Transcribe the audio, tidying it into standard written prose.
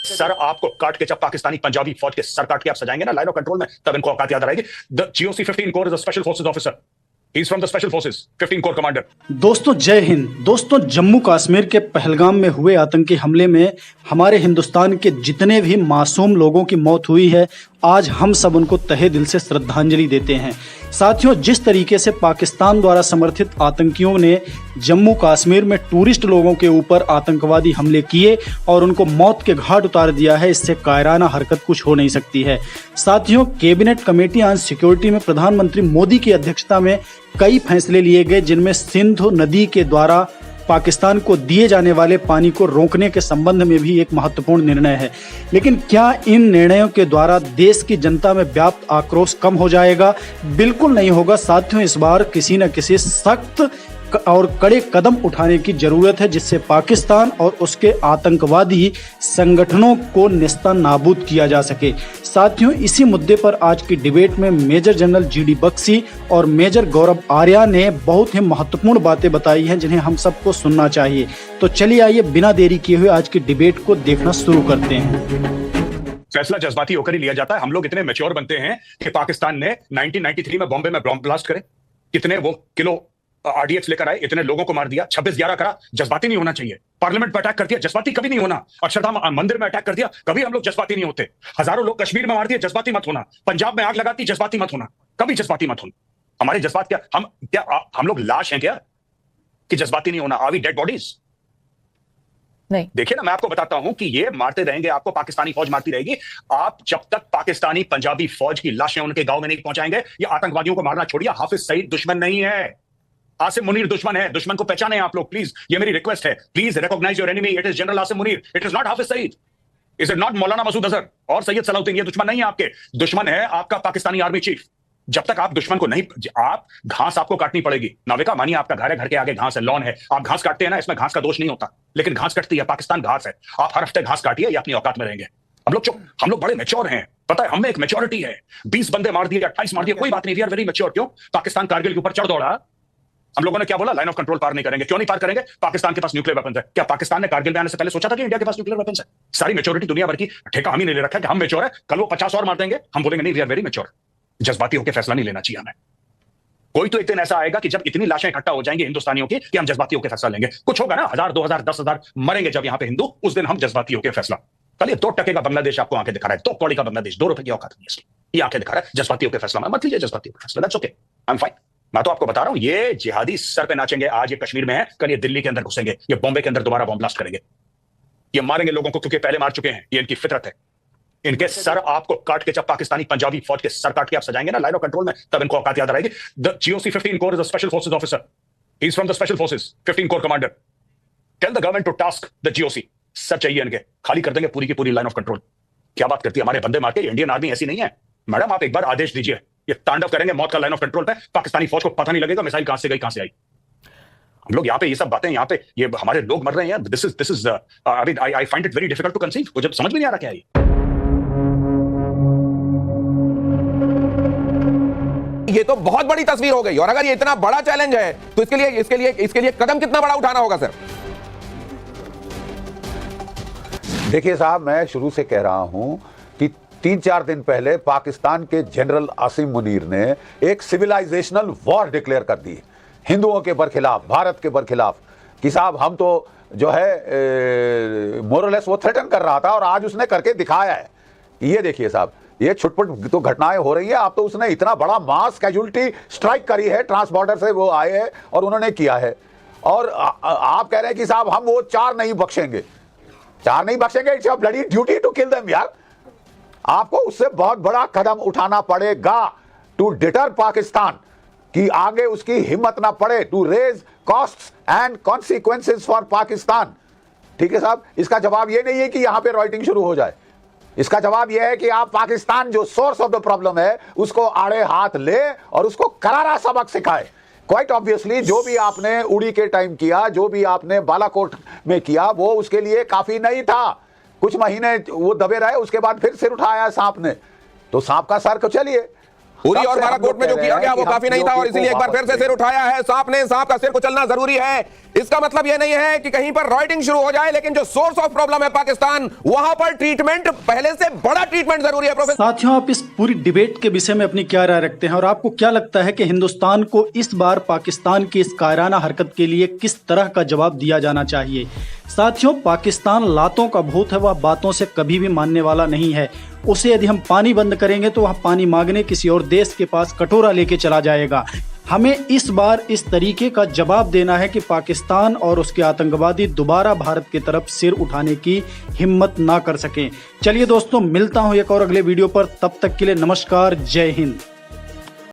Sir आपको काट के जब पाकिस्तानी पंजाबी फौज के सर काट के आप सजाएंगे ना लाइन ऑफ कंट्रोल में, तब इनको औकात याद आएगी। The GOC 15 corps is a special forces officer, he is from the special forces, 15 corps commander. दोस्तों जय हिंद। दोस्तों जम्मू कश्मीर के पहलगाम में हुए आतंकी हमले में हमारे हिंदुस्तान के जितने भी मासूम लोगों की मौत हुई है, आज हम सब उनको तहे दिल से श्रद्धांजलि देते हैं। साथियों, जिस तरीके से पाकिस्तान द्वारा समर्थित आतंकियों ने जम्मू कश्मीर में टूरिस्ट लोगों के ऊपर आतंकवादी हमले किए और उनको मौत के घाट उतार दिया है, इससे कायराना हरकत कुछ हो नहीं सकती है। साथियों, कैबिनेट कमेटी ऑन सिक्योरिटी में प्रधानमंत्री मोदी की अध्यक्षता में कई फैसले लिए गए, जिनमें सिंधु नदी के द्वारा पाकिस्तान को दिए जाने वाले पानी को रोकने के संबंध में भी एक महत्वपूर्ण निर्णय है। लेकिन क्या इन निर्णयों के द्वारा देश की जनता में व्याप्त आक्रोश कम हो जाएगा? बिल्कुल नहीं होगा। साथियों, इस बार किसी न किसी सख्त और कड़े कदम उठाने की जरूरत है, जिससे पाकिस्तान और उसके आतंकवादी संगठनों को नेस्तनाबूद किया जा सके। साथियों, इसी मुद्दे पर आज की डिबेट में मेजर जनरल GD बख्शी और मेजर गौरव आर्या ने बहुत ही महत्वपूर्ण बातें बताई हैं, जिन्हें हम सबको सुनना चाहिए। तो चलिए आइए बिना देरी किए हुए आज की डिबेट को देखना शुरू करते हैं। फैसला जज्बाती होकर ही लिया जाता है। हम लोग इतने मैच्योर बनते हैं कि पाकिस्तान ने 1993 में बॉम्बे में बॉम्ब ब्लास्ट करे, कितने वो किलो RDX लेकर आए, इतने लोगों को मार दिया, 26/11 करा। जज्बाती नहीं होना चाहिए। पार्लियामेंट पर अटैक कर दिया, जज्बाती कभी नहीं होना। अक्षरधाम मंदिर में अटैक कर दिया, कभी हम लोग जज्बाती नहीं होते। हजारों लोग कश्मीर में मार दिए, जज्बाती मत होना। पंजाब में आग लगाती, जज्बाती मत होना, कभी जज्बाती मत होना। हमारे जज्बात क्या हम लोग लाश हैं क्या कि जज्बाती नहीं होना? Are we dead bodies? नहीं। देखिए ना, मैं आपको बताता हूं कि ये मारते रहेंगे आपको, पाकिस्तानी फौज मारती रहेगी। आप जब तक पाकिस्तानी पंजाबी फौज की लाशें उनके गांव में नहीं पहुंचाएंगे, ये आतंकवादियों को मारना छोड़िए। हाफिज सईद दुश्मन नहीं है, आसिम मुनीर दुश्मन है। दुश्मन को पहचाने आप लोग प्लीज, ये मेरी रिक्वेस्ट है। Please recognise your enemy, it is general Asim Munir, it is not Hafiz Saeed, is it not Maulana Masood Azhar और सैयद सलाउद्दीन। ये दुश्मन नहीं है आपके, दुश्मन है आपका पाकिस्तानी आर्मी चीफ। जब तक आप दुश्मन को नहीं, आप घास आपको काटनी पड़ेगी। नाविका मानिए आपका घर है, घर के आगे घास है, लॉन है, आप घास काटते हैं ना, इसमें घास का दोष नहीं होता, लेकिन घास कटती है। पाकिस्तान घास है, आप हर हफ्ते घास काटिए, ये अपनी औकात में रहेंगे। हम लोग बड़े मैच्योर हैं, पता है, हमें एक मैच्योरिटी है। 20 बंदे मार दिए, 28 मार दिए, कोई बात नहीं, वी आर वेरी मैच्योर। क्यों? पाकिस्तान कारगिल के ऊपर चढ़ दौड़ा, हम लोगों ने क्या बोला? लाइन ऑफ कंट्रोल पार नहीं करेंगे। क्यों नहीं पार करेंगे? पाकिस्तान के पास न्यूक्लियर वेपन्स है। क्या पाकिस्तान ने कारगिल में आने से पहले सोचा था कि इंडिया के पास न्यूक्लियर वेपन्स है? सारी मैच्योरिटी दुनिया भर की ठेका हम ही नहीं ले रखा है कि हम मैच्योर है, कल वो 50 और मार देंगे, हम बोलेंगे नहीं, वी आर वेरी मैच्योर। जज्बाती होकर फैसला नहीं लेना चाहिए हमें। कोई तो एक दिन ऐसा आएगा कि जब इतनी लाशें इकट्ठा हो जाएंगी हिंदुस्तानियों की कि हम जज्बाती होकर फैसला लेंगे। कुछ होगा ना, 1000, 2000, 10,000 मरेंगे जब यहाँ पे हिंदू, उस दिन हम जज्बाती होकर फैसला। कल ये 2% का बांग्लादेश आपको आंखें दिखा रहा है, 2 कौड़ी का बांग्लादेश, 2 रुपए की औकात नहीं है, ये आंखें दिखा रहा है। जज्बाती होकर फैसला मत लीजिए, जज्बाती होकर फैसला, that's okay, I am fine. मैं तो आपको बता रहा हूं, ये जिहादी सर पे नाचेंगे। आज ये कश्मीर में है, कल ये दिल्ली के अंदर घुसेंगे, ये बॉम्बे के अंदर दोबारा बॉम्ब ब्लास्ट करेंगे, ये मारेंगे लोगों को, क्योंकि पहले मार चुके हैं। ये इनकी फितरत है। इनके सर आपको काट के जब पाकिस्तानी पंजाबी फौज के सर काट के आप सजाएंगे ना लाइन ऑफ कंट्रोल में, तब इनको औकात याद आएगी। The GOC 15 corps is a special forces officer, he is from the special forces, 15 corps commander. Tell the government to task the GOC। Sir चाहिए इनके, खाली कर देंगे पूरी की पूरी लाइन ऑफ कंट्रोल। क्या बात करती है, हमारे बंदे मार के। इंडियन आर्मी ऐसी नहीं है मैडम, आप एक बार आदेश दीजिए, ये तांडव करेंगे मौत का लाइन ऑफ कंट्रोल पे। पाकिस्तानी फौज को पता नहीं लगेगा मिसाइल कहां से गई, कहां से आई। हम लोग यहाँ पे ये सब बातें, यहाँ पे ये हमारे लोग मर रहे हैं। This is I find it very difficult to conceive. मुझे समझ में नहीं आ रहा क्या है ये तो बहुत बड़ी तस्वीर हो गई। और अगर ये इतना बड़ा चैलेंज है तो इसके लिए कदम कितना बड़ा उठाना होगा सर? देखिए साहब, मैं शुरू से कह रहा हूं कि 3-4 दिन पहले पाकिस्तान के जनरल आसिम मुनीर ने एक सिविलाइजेशनल वॉर डिक्लेयर कर दी हिंदुओं के बरखिलाफ, भारत के बरखिलाफ, कि साहब हम तो जो है मोरलेस वो थ्रेटन कर रहा था, और आज उसने करके दिखाया है। ये देखिए साहब, ये छुटपुट तो घटनाएं हो रही है। आप तो उसने इतना बड़ा मास कैजुअलिटी स्ट्राइक करी है, ट्रांस बॉर्डर से वो आए हैं और उन्होंने किया है। और आप कह रहे हैं कि साहब हम वो 4 नहीं बख्शेंगे, 4 नहीं बख्शेंगे। It's your bloody duty to kill them यार। आपको उससे बहुत बड़ा कदम उठाना पड़ेगा टू डिटर पाकिस्तान, कि आगे उसकी हिम्मत ना पड़े, to raise costs and consequences for Pakistan. ठीक है साहब, इसका जवाब ये नहीं है कि यहां पे राइटिंग शुरू हो जाए। इसका जवाब यह है कि आप पाकिस्तान जो सोर्स ऑफ द प्रॉब्लम है उसको आड़े हाथ ले और उसको करारा सबक सिखाए। क्वाइट ऑब्वियसली जो भी आपने उड़ी के टाइम किया, जो भी आपने बालाकोट में किया, वो उसके लिए काफी नहीं था। कुछ महीने वो दबे रहे, उसके बाद फिर सिर उठाया सांप ने। तो सांप का सर को चलिए, उरी और बालाकोट में जो किया गया वो काफी नहीं था और इसीलिए एक बार फिर से सिर उठाया है सांप ने। सांप का सिर कुचलना जरूरी है। इसका मतलब यह नहीं है कि कहीं पर रॉयटिंग शुरू हो जाए, लेकिन जो सोर्स ऑफ प्रॉब्लम है पाकिस्तान, वहां पर ट्रीटमेंट, पहले से बड़ा ट्रीटमेंट जरूरी है। प्रोफेसर साथियों, आप इस पूरी डिबेट के विषय में अपनी क्या राय रखते हैं और आपको क्या लगता है कि हिंदुस्तान को इस बार पाकिस्तान की इस कायराना हरकत के लिए किस तरह का जवाब दिया जाना चाहिए? साथियों, पाकिस्तान लातों का भूत है, वह बातों से कभी भी मानने वाला नहीं है। उसे यदि हम पानी बंद करेंगे तो वह पानी मांगने किसी और देश के पास कटोरा लेके चला जाएगा। हमें इस बार इस तरीके का जवाब देना है कि पाकिस्तान और उसके आतंकवादी दोबारा भारत की तरफ सिर उठाने की हिम्मत ना कर सकें। चलिए दोस्तों, मिलता हूं एक और अगले वीडियो पर। तब तक के लिए नमस्कार, जय हिंद।